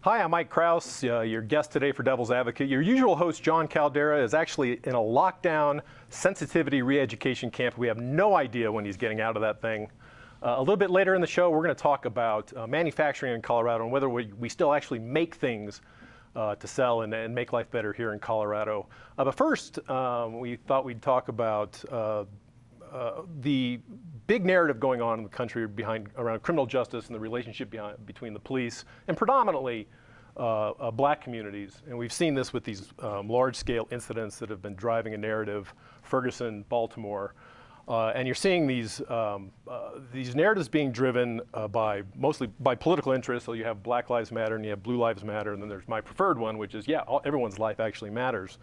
Hi, I'm Mike Krause, your guest today for Devil's Advocate. Your usual host, John Caldera, is actually in a lockdown sensitivity re-education camp. We have no idea when he's getting out of that thing. A little bit later in the show, we're going to talk about manufacturing in Colorado and whether we still actually make things to sell and make life better here in Colorado. But first, we thought we'd talk about the big narrative going on in the country around criminal justice and the relationship between the police and predominantly black communities. And we've seen this with these large-scale incidents that have been driving a narrative, Ferguson, Baltimore. And you're seeing these narratives being driven mostly by political interests. So you have Black Lives Matter and you have Blue Lives Matter, and then there's my preferred one, which is, everyone's life actually matters.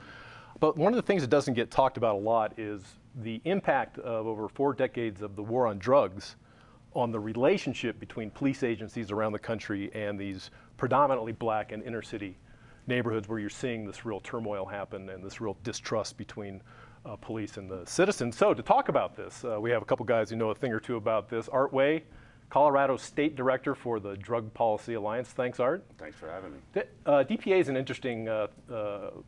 But one of the things that doesn't get talked about a lot is the impact of over 4 decades of the war on drugs on the relationship between police agencies around the country and these predominantly black and inner city neighborhoods where you're seeing this real turmoil happen and this real distrust between police and the citizens. So to talk about this, we have a couple guys who know a thing or two about this. Art Way, Colorado State Director for the Drug Policy Alliance. Thanks, Art. Thanks for having me. DPA is an interesting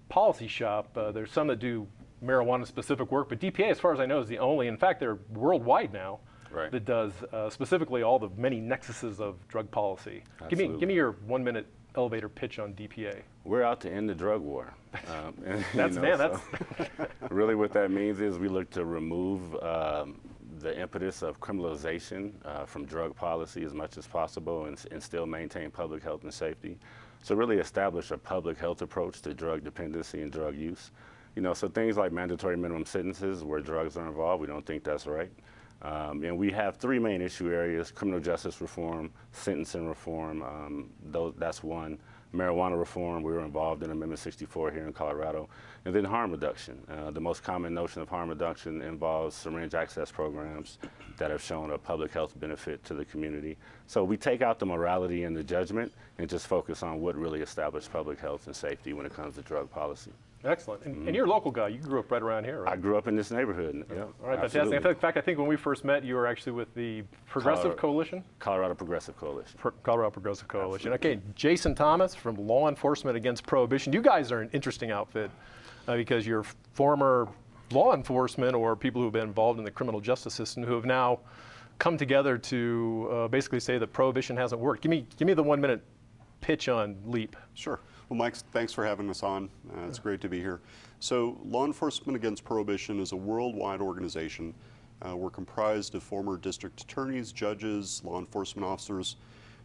policy shop. There's some that do marijuana-specific work, but DPA, as far as I know, is the only, in fact, they're worldwide now, right, that does specifically all the many nexuses of drug policy. Give me your 1-minute elevator pitch on DPA. We're out to end the drug war. Really what that means is we look to remove the impetus of criminalization from drug policy as much as possible and still maintain public health and safety. So really establish a public health approach to drug dependency and drug use. So things like mandatory minimum sentences where drugs are involved, we don't think that's right. And we have 3 main issue areas: criminal justice reform, sentencing reform, that's one. Marijuana reform, we were involved in Amendment 64 here in Colorado. And then harm reduction. The most common notion of harm reduction involves syringe access programs that have shown a public health benefit to the community. So we take out the morality and the judgment and just focus on what really established public health and safety when it comes to drug policy. Excellent. And you're a local guy. You grew up right around here, right? I grew up in this neighborhood. Yeah. All right, fantastic. In fact, I think when we first met, you were actually with the Progressive Coalition? Colorado Progressive Coalition. Colorado Progressive Coalition. Absolutely. Okay, Jason Thomas from Law Enforcement Against Prohibition. You guys are an interesting outfit because you're former law enforcement or people who have been involved in the criminal justice system who have now come together to basically say that prohibition hasn't worked. Give me the 1-minute pitch on LEAP. Sure. Well, Mike, thanks for having us on. It's great to be here. So, Law Enforcement Against Prohibition is a worldwide organization. We're comprised of former district attorneys, judges, law enforcement officers,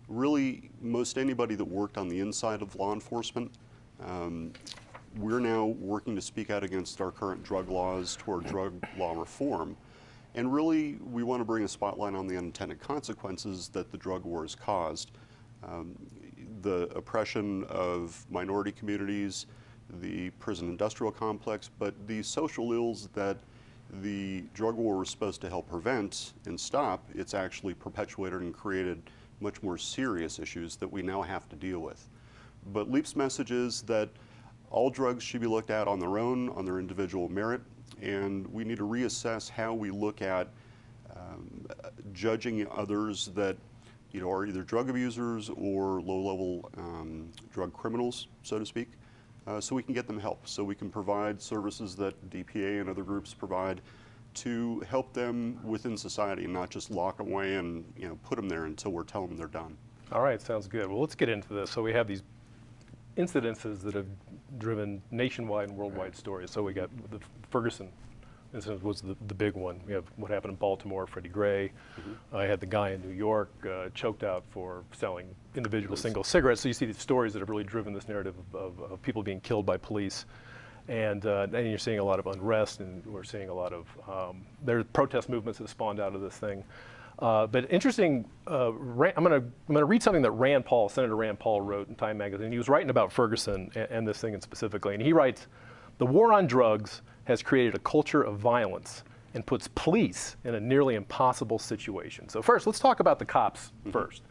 really most anybody that worked on the inside of law enforcement. We're now working to speak out against our current drug laws toward drug law reform. And really, we want to bring a spotlight on the unintended consequences that the drug war has caused. The oppression of minority communities, the prison industrial complex, but the social ills that the drug war was supposed to help prevent and stop, it's actually perpetuated and created much more serious issues that we now have to deal with. But LEAP's message is that all drugs should be looked at on their own, on their individual merit, and we need to reassess how we look at judging others that are either drug abusers or low-level drug criminals, so to speak, so we can get them help, so we can provide services that DPA and other groups provide to help them within society and not just lock them away and put them there until we're telling them they're done. All right, sounds good. Well, let's get into this. So we have these incidences that have driven nationwide and worldwide stories. So we got the Ferguson incident was the big one. We have what happened in Baltimore, Freddie Gray. I had the guy in New York choked out for selling individual single cigarettes. So you see these stories that have really driven this narrative of people being killed by police. And you're seeing a lot of unrest, and we're seeing a lot of, there are protest movements that spawned out of this thing. But interesting, I'm gonna read something that Senator Rand Paul wrote in Time magazine. He was writing about Ferguson and this thing specifically, and he writes, "The war on drugs has created a culture of violence and puts police in a nearly impossible situation." So first, let's talk about the cops first.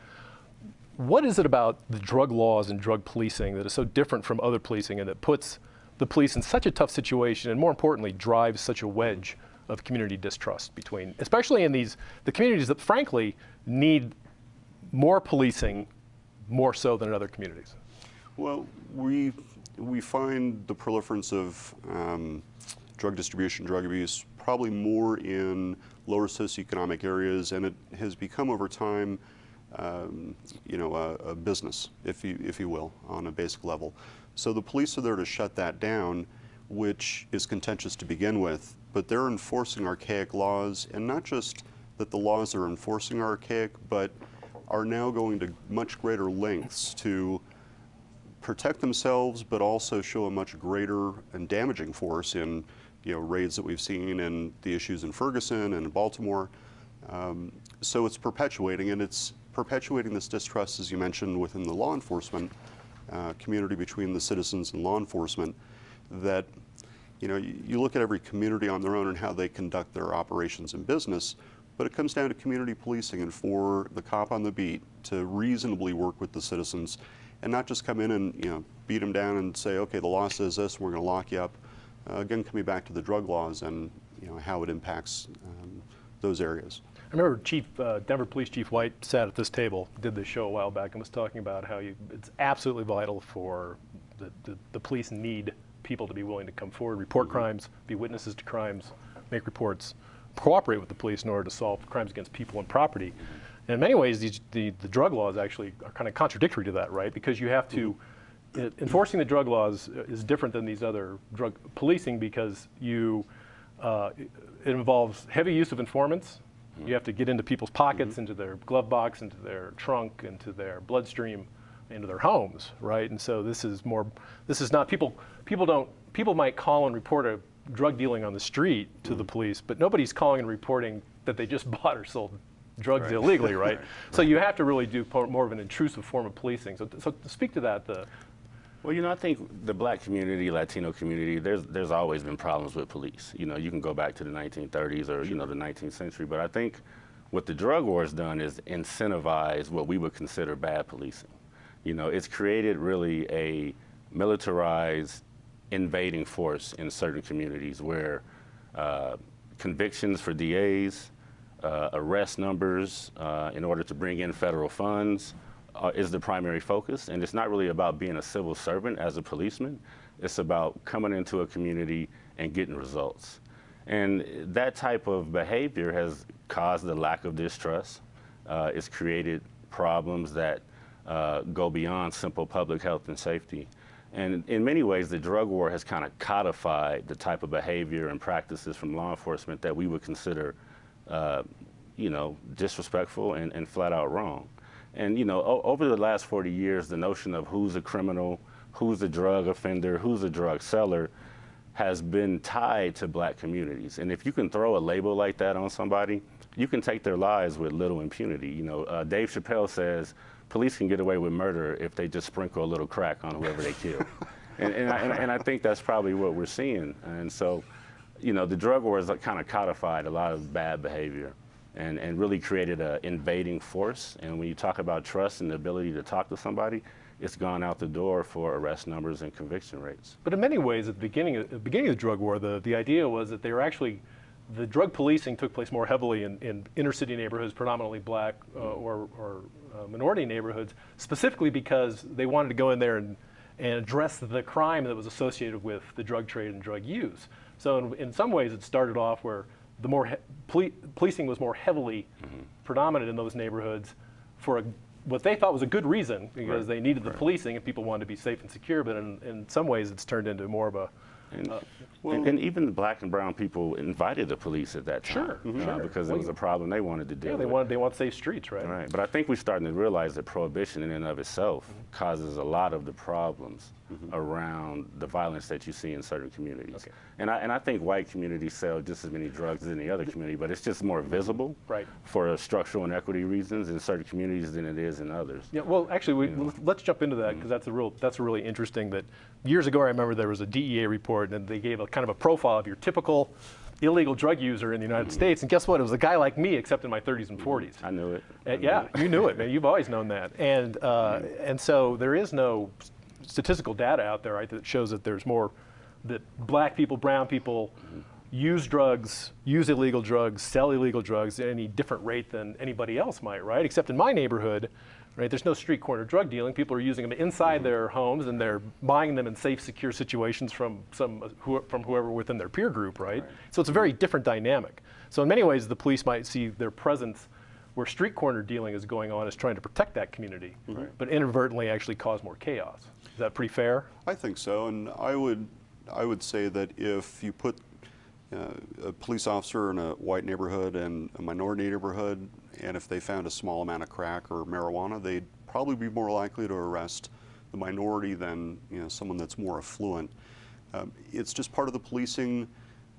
What is it about the drug laws and drug policing that is so different from other policing and that puts the police in such a tough situation and, more importantly, drives such a wedge of community distrust between, especially in the communities that frankly need more policing more so than in other communities? Well, we find the proliferance of drug distribution, drug abuse, probably more in lower socioeconomic areas, and it has become over time, you know, a business, if you will, on a basic level. So the police are there to shut that down, which is contentious to begin with, but they're enforcing archaic laws, and not just that the laws are enforcing are archaic, but are now going to much greater lengths to protect themselves, but also show a much greater and damaging force in, you know, raids that we've seen and the issues in Ferguson and in Baltimore. So it's perpetuating, and it's perpetuating this distrust, as you mentioned, within the law enforcement community between the citizens and law enforcement. That, you know, you look at every community on their own and how they conduct their operations and business, but it comes down to community policing and for the cop on the beat to reasonably work with the citizens and not just come in and, you know, beat them down and say, okay, the law says this, we're going to lock you up. Again, coming back to the drug laws and, you know, how it impacts those areas. I remember Denver Police Chief White sat at this table, did this show a while back, and was talking about how it's absolutely vital for the police need people to be willing to come forward, report crimes, be witnesses to crimes, make reports, cooperate with the police in order to solve crimes against people and property. And in many ways, the drug laws actually are kind of contradictory to that, right? Because you have to, enforcing the drug laws is different than these other drug policing because it involves heavy use of informants. You have to get into people's pockets, into their glove box, into their trunk, into their bloodstream, into their homes, right? And so this is not, people might call and report a drug dealing on the street to the police, but nobody's calling and reporting that they just bought or sold drugs illegally, right? So you have to really do more of an intrusive form of policing. So to speak to that. Well, you know, I think the black community, Latino community, there's always been problems with police. You know, you can go back to the 1930s or, you know, the 19th century, but I think what the drug war has done is incentivize what we would consider bad policing. You know, it's created really a militarized invading force in certain communities where convictions for DAs, arrest numbers in order to bring in federal funds is the primary focus. And it's not really about being a civil servant as a policeman. It's about coming into a community and getting results. And that type of behavior has caused a lack of distrust. It's created problems that go beyond simple public health and safety. And in many ways, the drug war has kind of codified the type of behavior and practices from law enforcement that we would consider, you know, disrespectful and flat out wrong. And, you know, over the last 40 years, the notion of who's a criminal, who's a drug offender, who's a drug seller has been tied to black communities. And if you can throw a label like that on somebody, you can take their lives with little impunity. You know, Dave Chappelle says police can get away with murder if they just sprinkle a little crack on whoever they kill. And I think that's probably what we're seeing. And so, you know, the drug war has kind of codified a lot of bad behavior and really created an invading force. And when you talk about trust and the ability to talk to somebody, it's gone out the door for arrest numbers and conviction rates. But in many ways, at the beginning of the drug war, the idea was that they were actually, the drug policing took place more heavily in inner city neighborhoods, predominantly black or minority neighborhoods, specifically because they wanted to go in there and address the crime that was associated with the drug trade and drug use. So in some ways, it started off where the more policing was more heavily predominant in those neighborhoods for what they thought was a good reason, because they needed the policing and people wanted to be safe and secure. But in some ways, it's turned into more of a and even the black and brown people invited the police at that time, because it was a problem they wanted to deal with. They want safe streets, right? Right, but I think we're starting to realize that prohibition in and of itself causes a lot of the problems around the violence that you see in certain communities. And I think white communities sell just as many drugs as any other community, but it's just more visible for structural inequity reasons in certain communities than it is in others. Yeah, well, actually, let's jump into that, because that's a really interesting. That years ago, I remember there was a DEA report, and they gave a kind of a profile of your typical illegal drug user in the United States. And guess what? It was a guy like me, except in my 30s and 40s. I knew it. Yeah, you knew it, man. You've always known that. And so there is no statistical data out there, right, that shows that there's more, that black people, brown people use drugs, use illegal drugs, sell illegal drugs at any different rate than anybody else might, right? Except in my neighborhood, right? There's no street corner drug dealing. People are using them inside their homes, and they're buying them in safe, secure situations from whoever within their peer group, right? So it's a very different dynamic. So in many ways, the police might see their presence where street corner dealing is going on as trying to protect that community, but inadvertently actually cause more chaos. Is that pretty fair? I think so, and I would say that if you put a police officer in a white neighborhood and a minority neighborhood, and if they found a small amount of crack or marijuana, they'd probably be more likely to arrest the minority than someone that's more affluent. It's just part of the policing,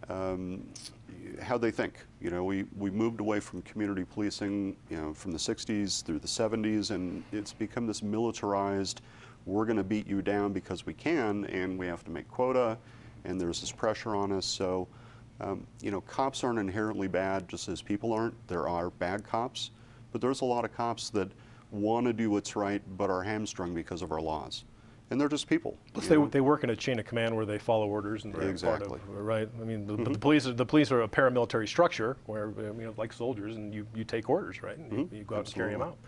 how they think. We moved away from community policing, from the 60s through the 70s, and it's become this militarized, we're going to beat you down because we can, and we have to make quota, and there's this pressure on us. So, cops aren't inherently bad, just as people aren't. There are bad cops, but there's a lot of cops that want to do what's right, but are hamstrung because of our laws. And they're just people. Plus they work in a chain of command where they follow orders and they're part of, right? I mean, the police are a paramilitary structure where, like soldiers, and you take orders, right? And you go out and carry them out.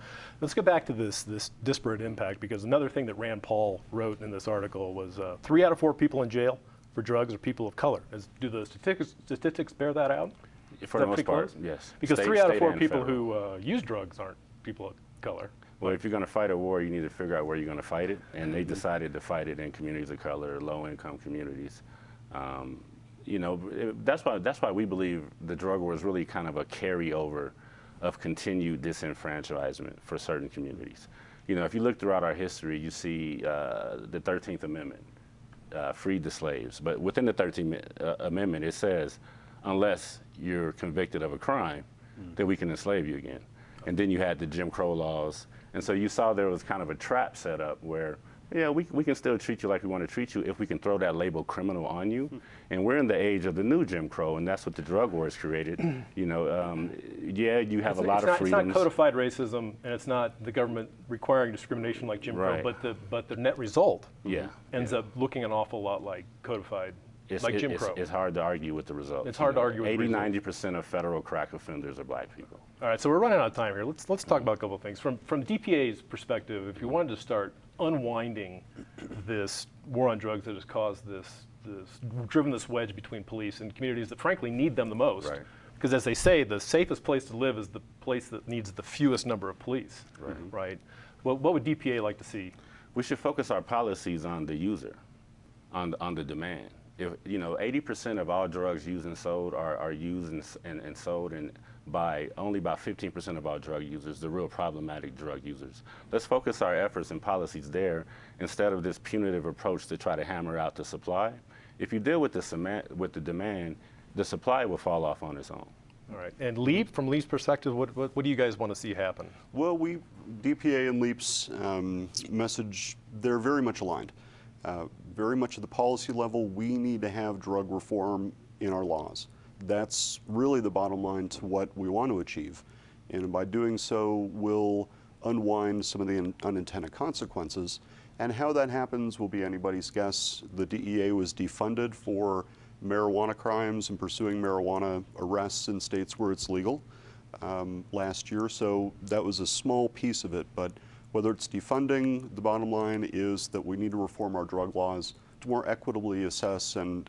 Let's get back to this disparate impact, because another thing that Rand Paul wrote in this article was 3 out of 4 people in jail for drugs are people of color. Do the statistics bear that out? For the most part, yes. Because 3 out of 4 people who use drugs aren't people of color. Well, if you're going to fight a war, you need to figure out where you're going to fight it, and they decided to fight it in communities of color, low-income communities. That's why we believe the drug war is really kind of a carryover of continued disenfranchisement for certain communities. If you look throughout our history, you see the 13th Amendment freed the slaves, but within the 13th Amendment, it says, unless you're convicted of a crime, then we can enslave you again. And then you had the Jim Crow laws. And so you saw there was kind of a trap set up where, we can still treat you like we want to treat you if we can throw that label criminal on you. And we're in the age of the new Jim Crow, and that's what the drug war has created. You have a lot of freedoms. It's not codified racism, and it's not the government requiring discrimination like Jim Crow, but the net result ends up looking an awful lot like codified. Jim Crow. It's hard to argue with the results. It's hard to argue with the results. 80–90% of federal crack offenders are black people. All right, so we're running out of time here. Let's talk about a couple of things. From DPA's perspective, if you wanted to start unwinding this war on drugs that has caused driven this wedge between police and communities that frankly need them the most, because as they say, the safest place to live is the place that needs the fewest number of police, right? What would DPA like to see? We should focus our policies on the user, on the demand. If 80% of all drugs used and sold are used and sold, and only by 15% of all drug users, the real problematic drug users. Let's focus our efforts and policies there instead of this punitive approach to try to hammer out the supply. If you deal with the demand, the supply will fall off on its own. All right, and LEAP, from LEAP's perspective, what do you guys want to see happen? Well, DPA and LEAP's message, they're very much aligned. Very much at the policy level, we need to have drug reform in our laws. That's really the bottom line to what we want to achieve. And by doing so, we'll unwind some of the unintended consequences. And how that happens will be anybody's guess. The DEA was defunded for marijuana crimes and pursuing marijuana arrests in states where it's legal last year. So that was a small piece of it. But whether it's defunding, the bottom line is that we need to reform our drug laws to more equitably assess and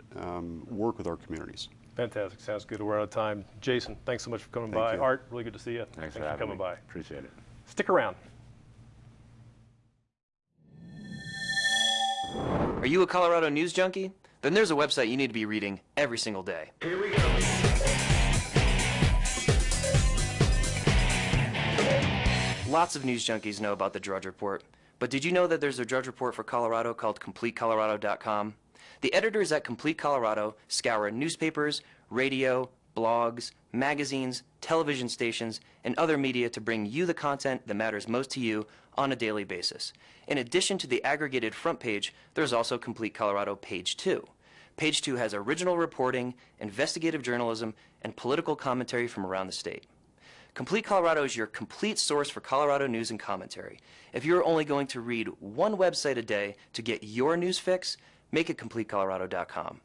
work with our communities. Fantastic. Sounds good. We're out of time. Jason, thanks so much for coming by. Art, really good to see you. Thanks for coming by. Appreciate it. Stick around. Are you a Colorado news junkie? Then there's a website you need to be reading every single day. Here we go. Lots of news junkies know about the Drudge Report, but did you know that there's a Drudge Report for Colorado called CompleteColorado.com? The editors at Complete Colorado scour newspapers, radio, blogs, magazines, television stations, and other media to bring you the content that matters most to you on a daily basis. In addition to the aggregated front page, there's also Complete Colorado Page 2. Page 2 has original reporting, investigative journalism, and political commentary from around the state. Complete Colorado is your complete source for Colorado news and commentary. If you're only going to read one website a day to get your news fix, make it CompleteColorado.com.